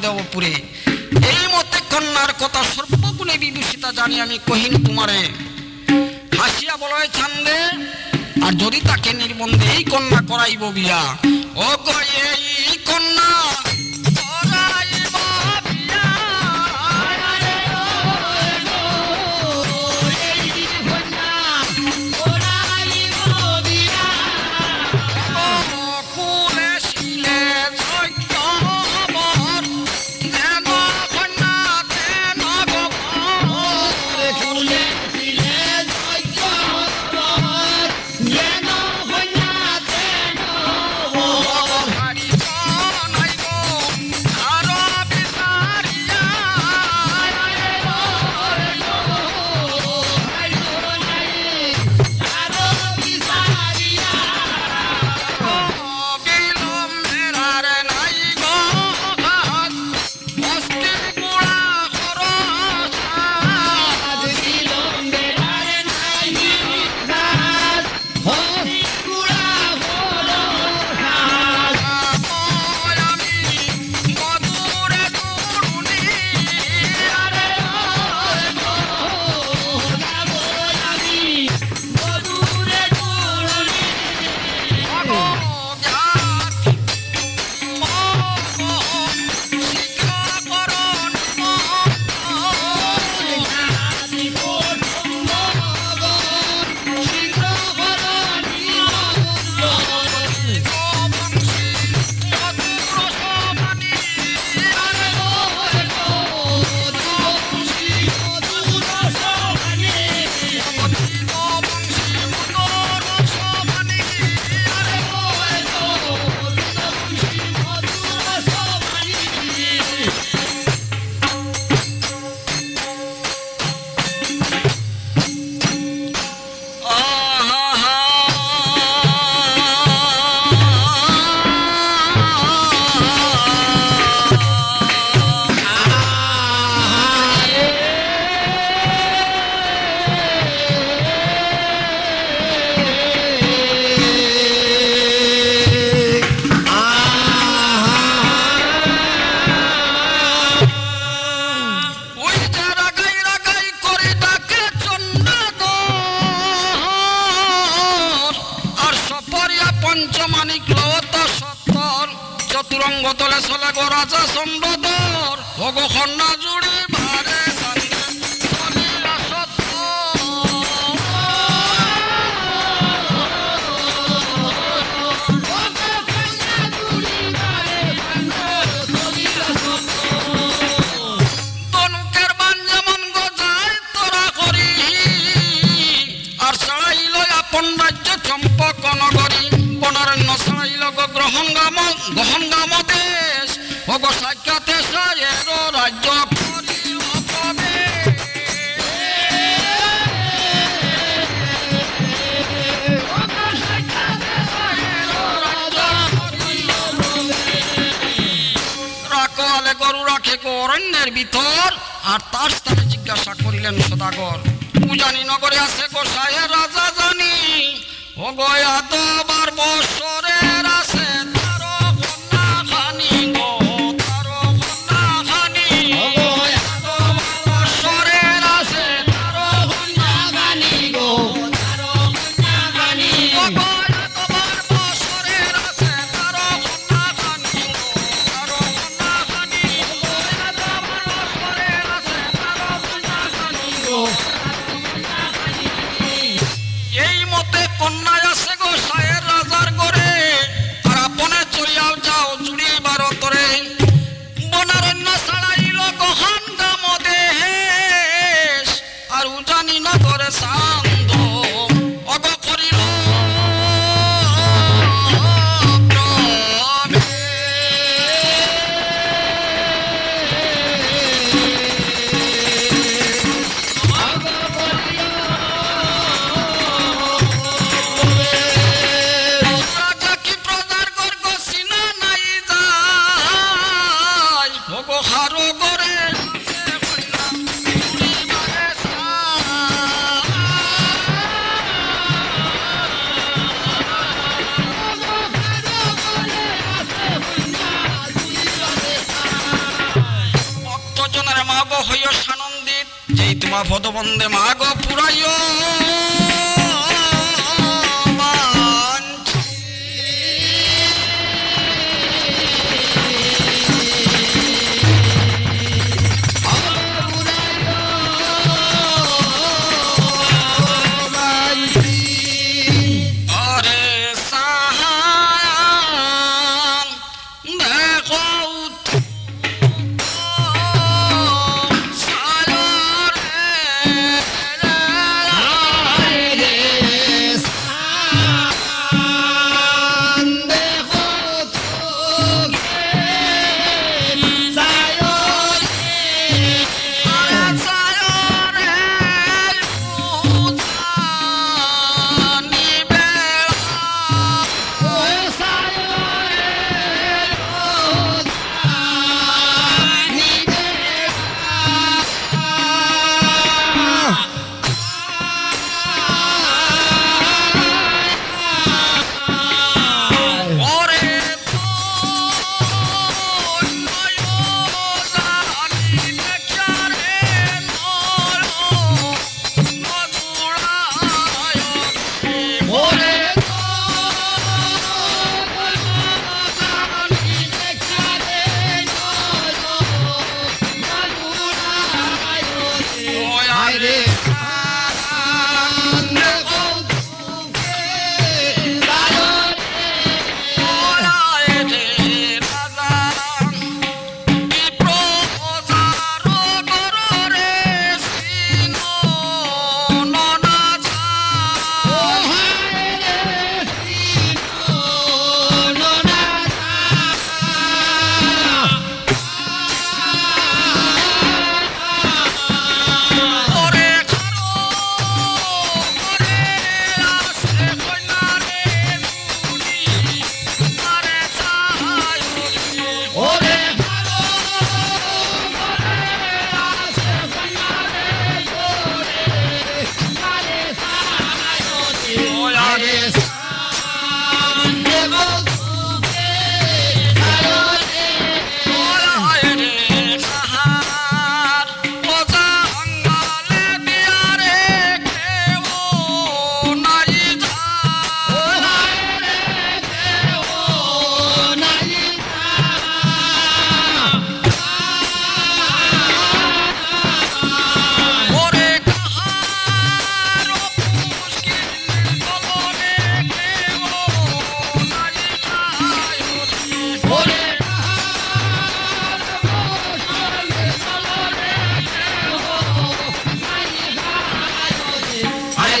দেবপুরে এই মতে কন্যার কথা সর্বগুণে বিদূষিতা জানি আমি কহিন তোমারে হাসিয়া বলয় ছান্দে আর যদি তাকে নির্বন্ধে এই কন্যা করাইব বিয়া ও এই কন্যা সুরঙ্গ তলে চলে গো রাজা চন্দ্রধর ভগ খন্না জুড়ি ভারে সান্দে চলিলা সত্য তনুকের বান যেমন গজায় তোরা করি আর ছাড়াইল আপন রাজ্য চম্পক নগরী বনারণ্য ছাড়াইল গো গহনগাম দেশ ভগ সাক্ষাতে সায়ের রাজ্য করিল প্রবেশ। রাখোয়ালে গরু রাখে গো অরণ্যের ভিতর আর তার স্থানে জিজ্ঞাসা করিলেন সদাগর উজানি নগরে আছে গো সাহের রাজা জানি ও গয়া দবার বছরের আছে তারো কন্যা খানি গো তারো কন্যা খানি ও গয়া দবার বছরের আছে তারো কন্যা খানি গো তারো কন্যা খানি ও গয়া দবার বছরের আছে তারো কন্যা খানি গো তারো কন্যা খানি ও গয়া দবার বছরের আছে তারো কন্যা খানি গো। এই মতে কন্যায় আছে গো সায়ের রাজার গড়ে আর আপনে চলিয়াও যাও জুড়ি ভারতরে বনারণ্য ছাড়াইল গহন গাম দেশ আর উজানি নগরে সান্দ অগ করিল রাজা কি প্রজার গর্গ সিনা নাই যায় ভগ হারো গরে ভক্তজনের মাগ হইয় সানন্দিত যেই তোমা পদবন্দে মাগ পুরাইয় আরে সাহান দেখো সায়রে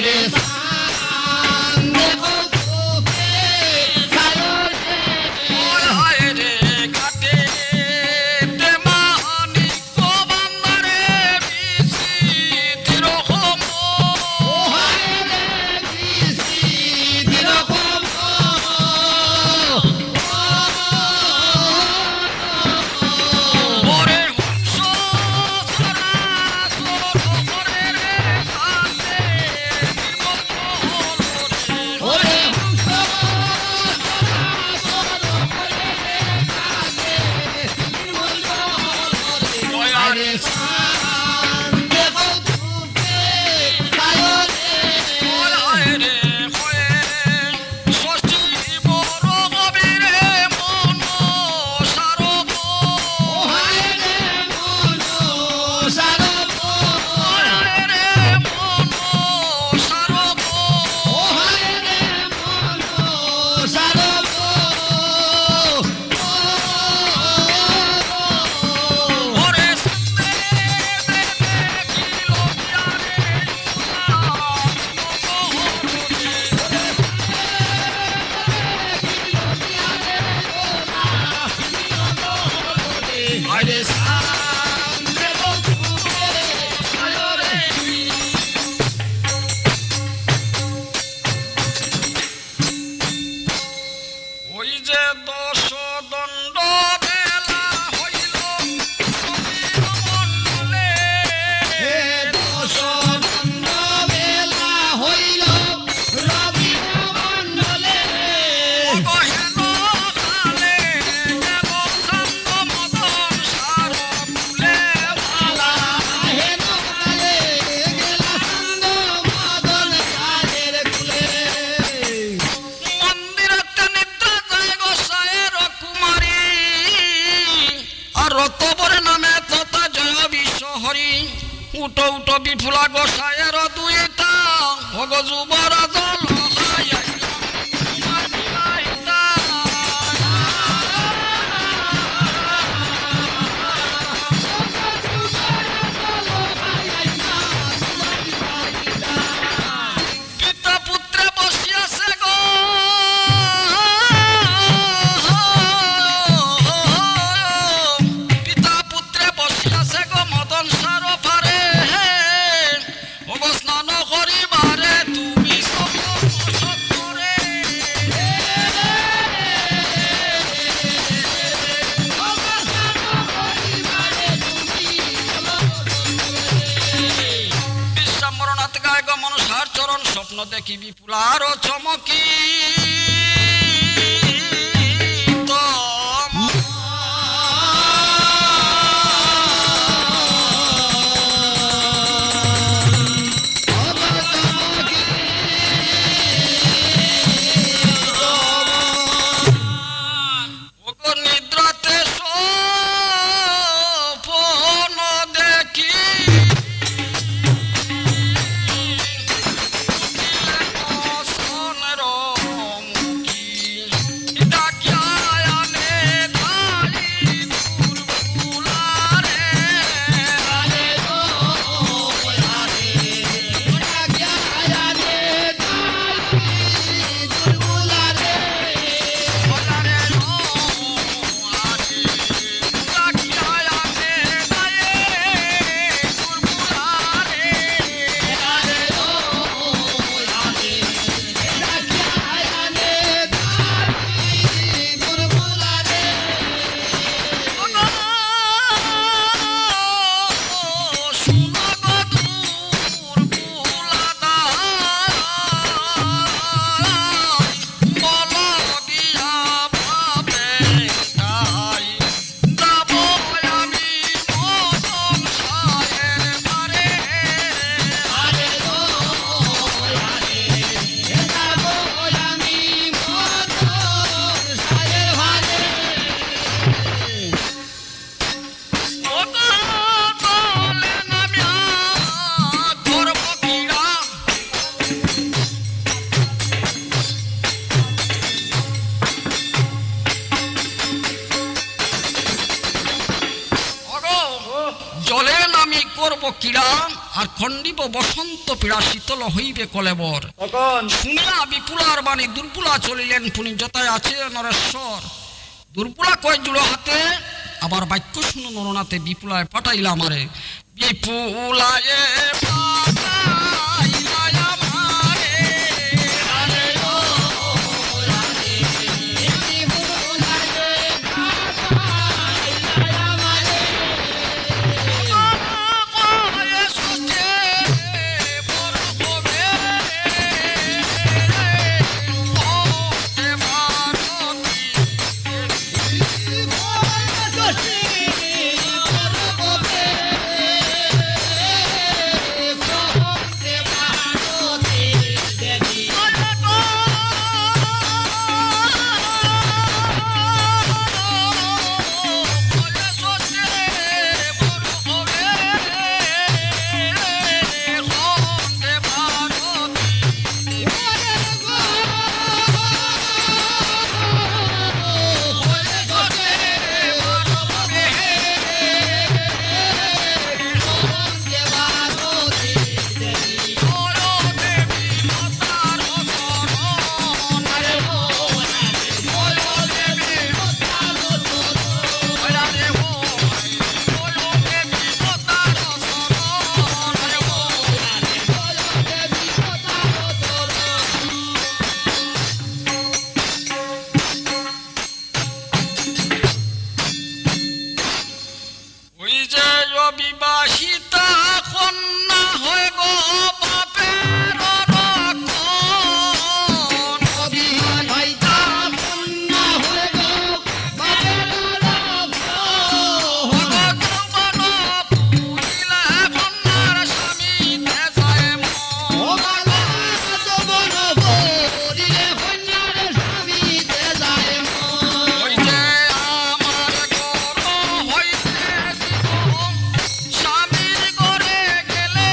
আরে সান্দে কৌতুকে সায়রে ওই হায় রে ঘাটে তে মাহানি কবান্দারে বিসি তিরকম ও হায় রে বিসি দিরকম ওরে হংস সারা তোরে রে ঘাটে নির্মল হলো রে ওরে হংস আরে সান্দে কৌতুকে সায়রে ওই হায় রে হয়ে ষষ্ঠী বড় গভীরে মন সারব ও হায় রে মনো সারব ওই হায় রে মন সারব ও হায় রে মনো সারব ওরে সন্দে দেখিল আরে সান্দে কৌতুকে সায়রে ওই যে দশ দণ্ড বেলা হইল মণ্ডলে হে দশ দণ্ড বেলা হইল রবি মণ্ডলে গহেন কালে কেবল ছন্দ মদন সার ফুলে আলা হেন কালে গেলা ছন্দ মদন কালের কুলে মন্দিরেতে নিদ্রা যায় গোসাইয়ের কুমারী আর রতবর নামে তথা জয় বিশ্বহরি উটো উটো বিফুলা গোসাইয়ের দুইটা ভগ যুবর দল পিতা পুত্রে বসিয়াছে গো পিতা পুত্রে বসিয়াছে গো মদন সার পারে ওগো স্নান করিবারে তুমি সত্তরে বিশ্বাম্বরনাথ গায় গো মনসার চরণ স্বপ্ন দেখি বিপুলার চমকি নিদ্রাতে স্বপ্ন দেখি সোনের মুখী ডাকিয়া আনে ধাই দুর্বুলারে আরে ও আরে ডাকিয়া আনে ধাই দুর্বুলারে ওলারে ও আরে ডাকিয়া আনে ধাই দুর্বুলারে আরে ও আরে ডাকিয়া আনে ধাই দুর্বুলারে আরে ও আরে যাবো আমি মদন সায়ের ভারে জলে নামি করব কিরা আর খণ্ডিব বসন্ত পীড়া শীতল হইবে কলেবর। তখন শুনিয়া বিপুলার বাণী দুর্বলা চলিলেন পুনি যথায় আছে নরেশ্বর। দুর্বলা কয় জুড়ো হাতে, আবার বাক্য শুনো নরনাথে বিপুলায় পাঠাইলা আমারে। বিপুলায় পাঠাইলা আমারে, রাধে গো রাধে এমনি ফুলারে পাঠাইলা আমারে। কয় সুচে বড় হবে ও ভারতী। ওই যে অবিবাহিতা কন্যা হয় গো বাপের রক্ষণ। পুরিলে কন্যার স্বামী দেশায় মন। ওই যে আমার গরু হইতে স্বামীর ঘরে গেলে,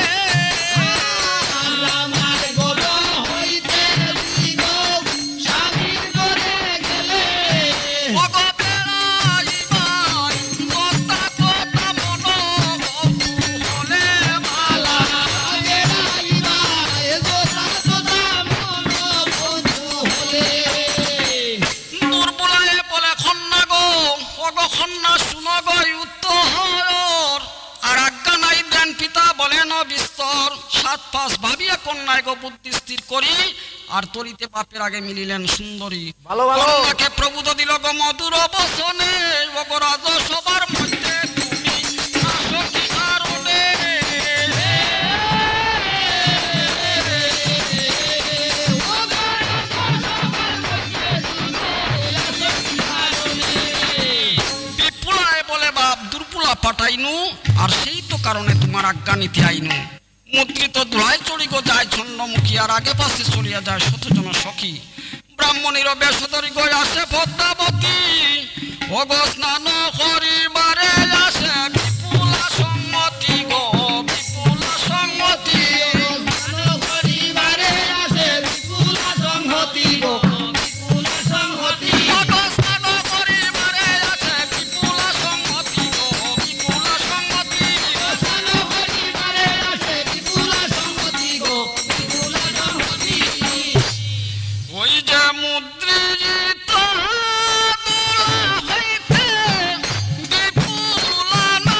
ওগো বেড়াইবাই কথা কথা মন কৌতূহলে মালা। দুর্বলায় বলে খন্না গো, ওগো খন্না শুনো গো উত্তর। আর আজ্ঞা নাই দেন পিতা বলেন বিস্তর। 7-5 ভাবিয়া কন্যায় গো বুদ্ধি স্থির করি, আর তরিতে বাপের আগে মিলিলেন সুন্দরী। ভালো ভালো। কন্যাকে প্রভুত দিল গো মধুর বসনে, ওগো রাজ সবার মধ্যে তুমি আসো কি কারণে। বিপুলায় বলে বাপ দুর্বলা পাঠাইনু, আর সেই তো কারণে তোমার আজ্ঞা নীতি আইনু। মুদ্রিত দোহাই চড়ি গো যায় ছন্নমুখী, আর আগে পাশে চলিয়া যায় শতজন সখী। ব্রাহ্মণীর বেশধরি গো আসে পদ্মাবতী, অগো স্নান করিবারে আসে বিপুলা সম্মতি গো বিপুলা সম্মতি। অগো স্নান করিবারে আসে বিপুলা সম্মতি গো বিপুলা সম্মতি। ওই যে মুদ্রিত দুলা হইতে বিপুলা না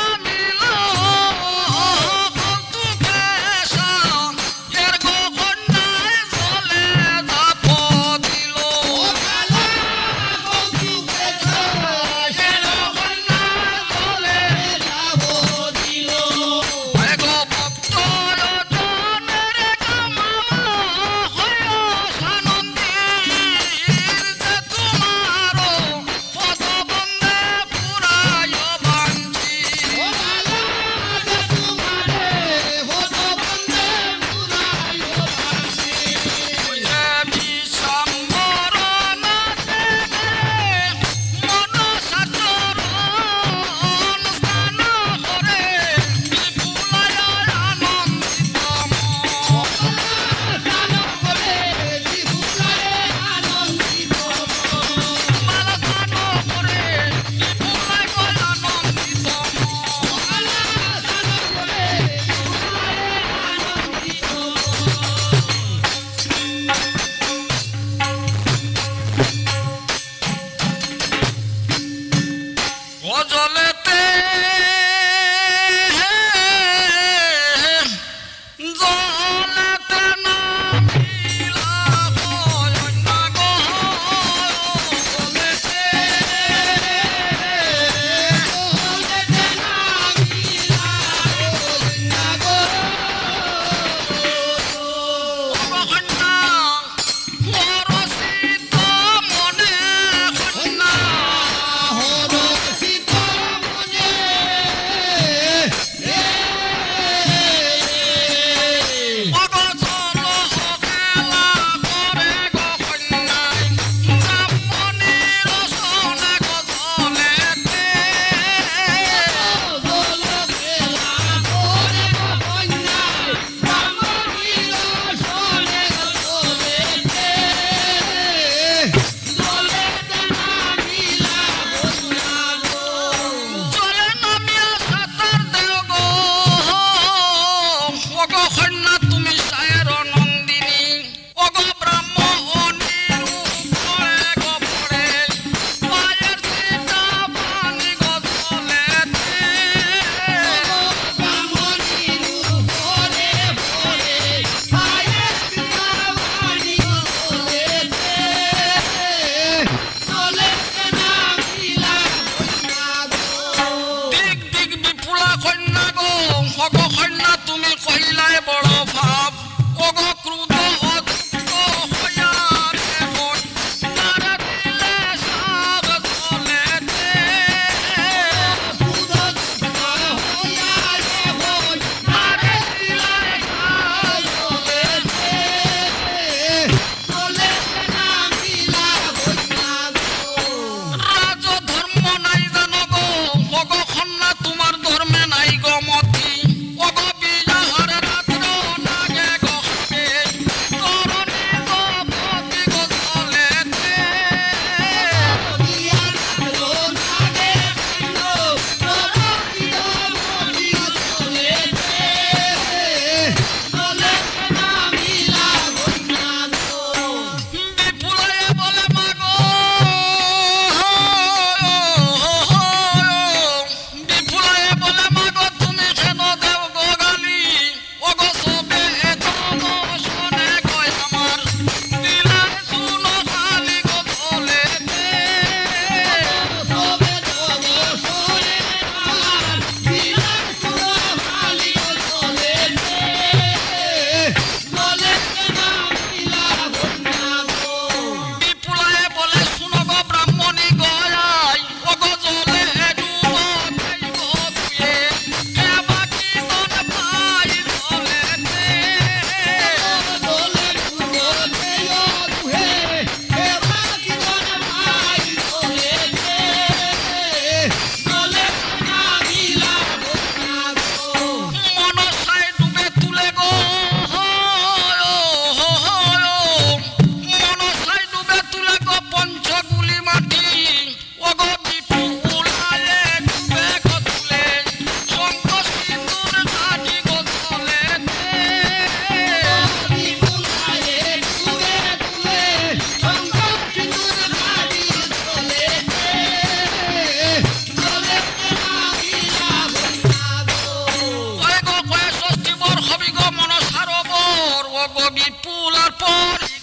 করার পর